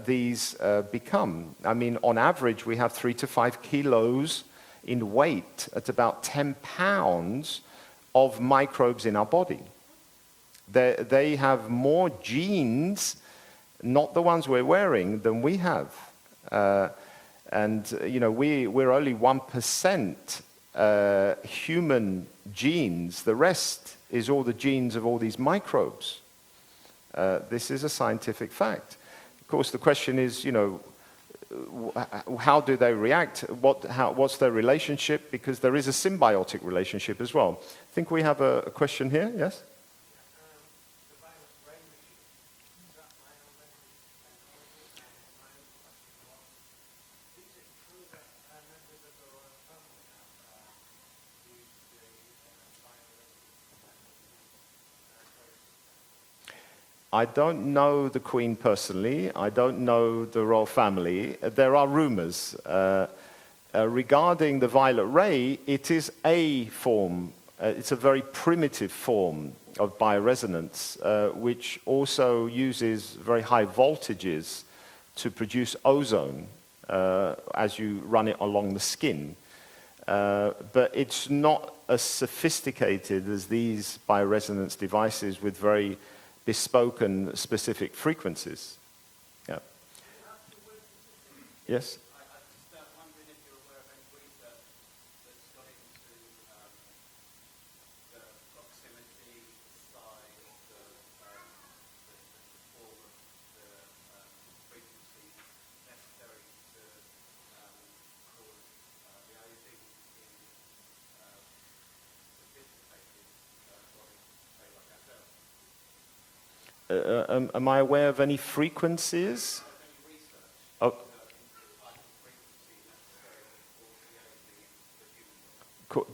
B: these become. I mean, on average, we have 3 to 5 kilos in weight at about 10 pounds of microbes in our body. They have more genes, not the ones we're wearing, than we have. We're only 1% human genes. The rest is all the genes of all these microbes. This is a scientific fact. Of course, the question is, how do they react? What's their relationship? Because there is a symbiotic relationship as well. I think we have a question here, yes? I don't know the Queen personally. I don't know the royal family. There are rumors. Regarding the violet ray, it is a form, it's a very primitive form of bioresonance, which also uses very high voltages to produce ozone as you run it along the skin. But it's not as sophisticated as these bioresonance devices with very bespoke and specific frequencies. Yeah. Yes?
E: I just wondering if you're aware of any research that's got into the proximity, the size, the form of the frequency necessary to cause realizing in sophisticated bodies, say like ourselves.
B: Am I aware of any frequencies? Oh.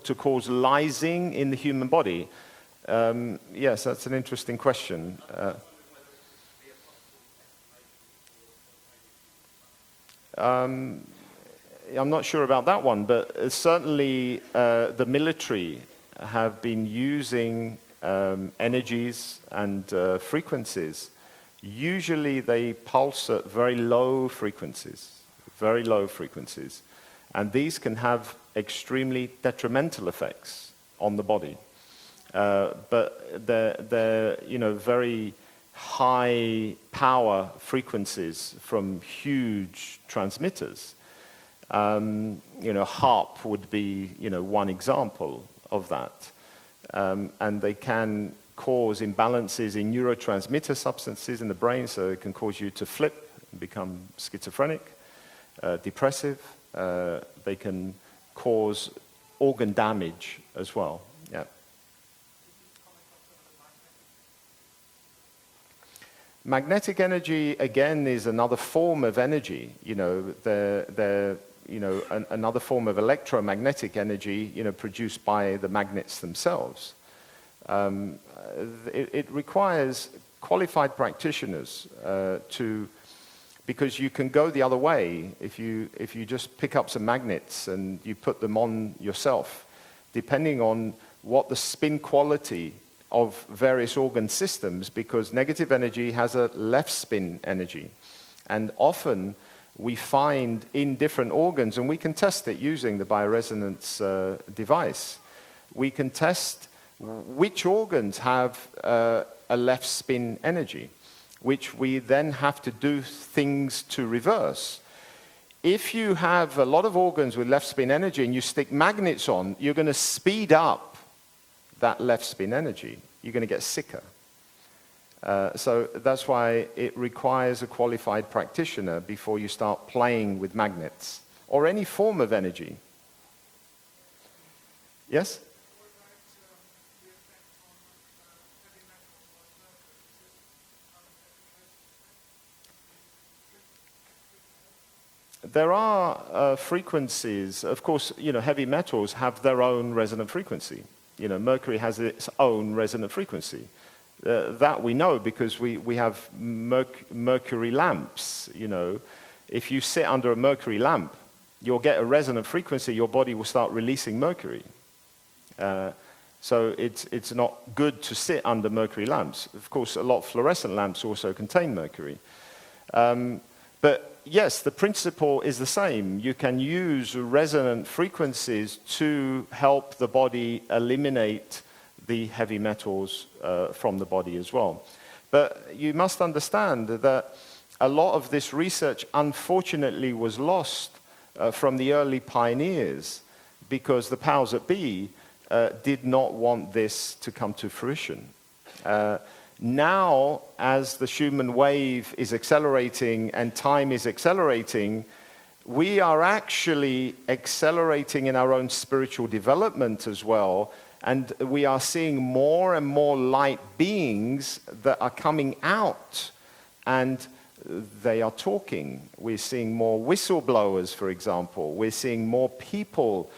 B: To cause lysing in the human body? Yes, that's an interesting question. I'm not sure about that one, but certainly the military have been using energies and frequencies. Usually they pulse at very low frequencies, and these can have extremely detrimental effects on the body. But they're very high power frequencies from huge transmitters. HARP would be one example of that. And they can cause imbalances in neurotransmitter substances in the brain, so it can cause you to flip and become schizophrenic, depressive. They can cause organ damage as well. Yeah. Magnetic energy, again, is another form of energy. They're another form of electromagnetic energy, produced by the magnets themselves. It requires qualified practitioners because you can go the other way. If you just pick up some magnets and you put them on yourself, depending on what the spin quality of various organ systems, because negative energy has a left spin energy. And often we find in different organs, and we can test it using the bioresonance device, we can test which organs have a left spin energy, which we then have to do things to reverse. If you have a lot of organs with left spin energy and you stick magnets on, you're going to speed up that left spin energy. You're going to get sicker. So that's why it requires a qualified practitioner before you start playing with magnets or any form of energy. Yes? There are frequencies. Of course, heavy metals have their own resonant frequency. Mercury has its own resonant frequency. That we know because we have mercury lamps. If you sit under a mercury lamp, you'll get a resonant frequency. Your body will start releasing mercury. So it's not good to sit under mercury lamps. Of course, a lot of fluorescent lamps also contain mercury. But yes, the principle is the same. You can use resonant frequencies to help the body eliminate the heavy metals from the body as well. But you must understand that a lot of this research, unfortunately, was lost from the early pioneers because the powers that be did not want this to come to fruition. Now, as the Schumann wave is accelerating and time is accelerating, we are actually accelerating in our own spiritual development as well. And we are seeing more and more light beings that are coming out and they are talking. We're seeing more whistleblowers, for example. We're seeing more people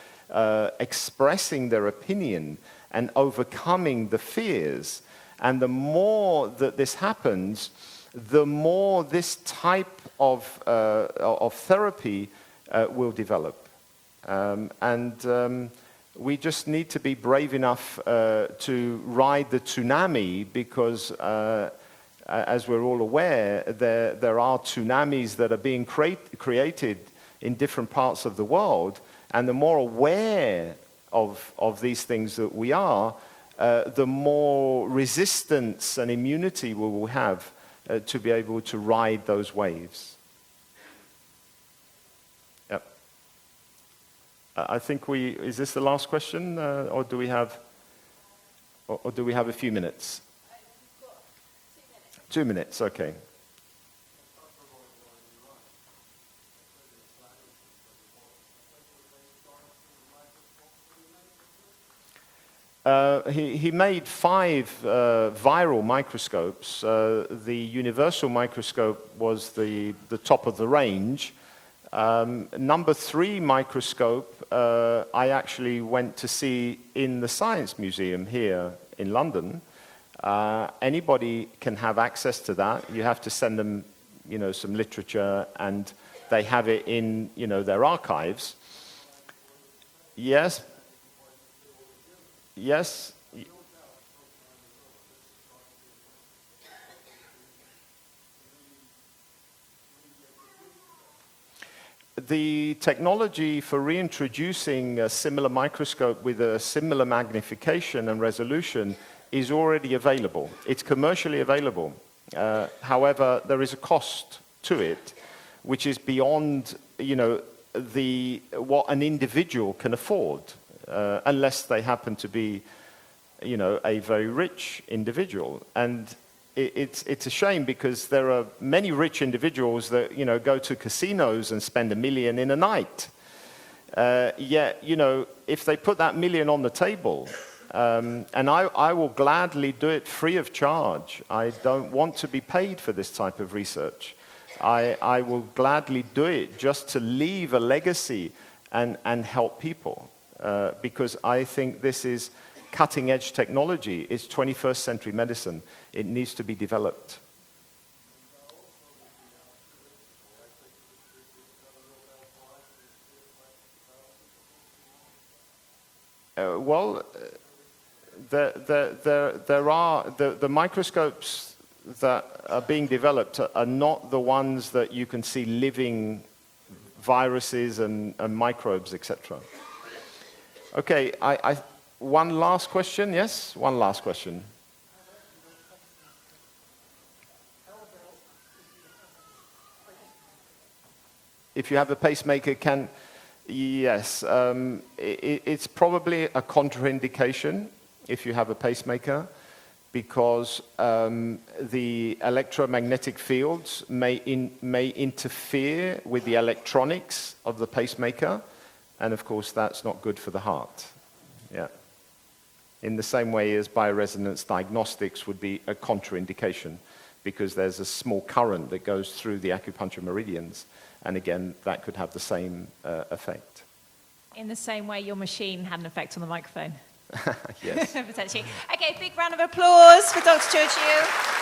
B: expressing their opinion and overcoming the fears. And the more that this happens, the more this type of therapy will develop. We just need to be brave enough to ride the tsunami because, as we're all aware, there are tsunamis that are being created in different parts of the world. And the more aware of these things that we are, the more resistance and immunity we will have to be able to ride those waves. Yep. I think is this the last question, or do we have a few minutes? 2 minutes, okay. He made 5 viral microscopes. The universal microscope was the top of the range. Number 3 microscope, I actually went to see in the Science Museum here in London. Anybody can have access to that. You have to send them, some literature, and they have it in, their archives. Yes. Yes. The technology for reintroducing a similar microscope with a similar magnification and resolution is already available. It's commercially available. However, there is a cost to it, which is beyond, what an individual can afford, unless they happen to be, a very rich individual. And it's a shame, because there are many rich individuals that, go to casinos and spend $1 million in a night. Yet, if they put that $1 million on the table, and I will gladly do it free of charge. I don't want to be paid for this type of research. I will gladly do it just to leave a legacy and help people, because I think this is cutting-edge technology. It's 21st century medicine. It needs to be developed. There are the microscopes that are being developed are not the ones that you can see living viruses and microbes, etc. Okay, one last question. Yes, one last question. If you have a pacemaker, yes, it's probably a contraindication if you have a pacemaker, because the electromagnetic fields may interfere with the electronics of the pacemaker, and of course that's not good for the heart. Yeah. In the same way as bioresonance diagnostics would be a contraindication, because there's a small current that goes through the acupuncture meridians, and again, that could have the same effect.
A: In the same way your machine had an effect on the microphone.
B: Yes.
A: Potentially. Okay, big round of applause for Dr. Georgiou.